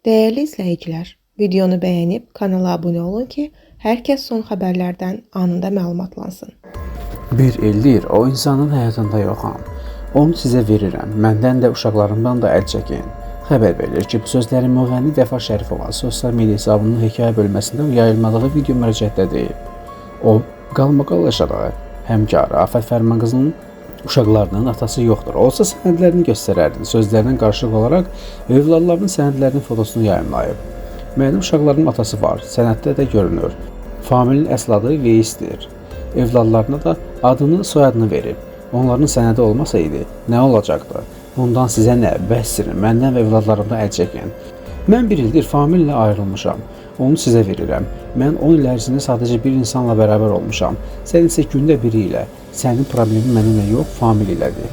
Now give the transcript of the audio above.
Değerli izləyicilər, videonu bəyənib kanala abunə olun ki, hər kəs son xəbərlərdən anında məlumatlansın. Bir ildir o insanın həyatında yoxam. Onu sizə verirəm, məndən də uşaqlarımdan da əl çəkin. Xəbər verilir ki, bu sözləri müğənni Vəfa Şərifova sosial media hesabının hekayə bölməsində yayılmadığı video müraciətdə deyib. O, qalmaqal yaşadığı həmkarı Afət Fərman qızının uşaqlarının atası yoxdur. Olsa sənədlərini göstərərdi. Sözlərindən qarşılıq olaraq övladlarının sənədlərinin fotosunu yayımlayıb. Mənim uşaqlarımın atası var, sənəddə də görünür. Familin əsl adı Veysdir. Evladlarına da adını, soyadını verib. Onların sənədi olmasaydı, nə olacaqdı? Bundan sizə nə? Bəsdirin, məndən və evladlarımdan əl çəkin. Mən bir ildir famillə ayrılmışam. Onu sizə verirəm. Mən 10 il ərzində sadəcə bir insanla bərabər olmuşam. Sən isə gündə biri ilə. Sənin problemin mənimlə yox, famil ilədir.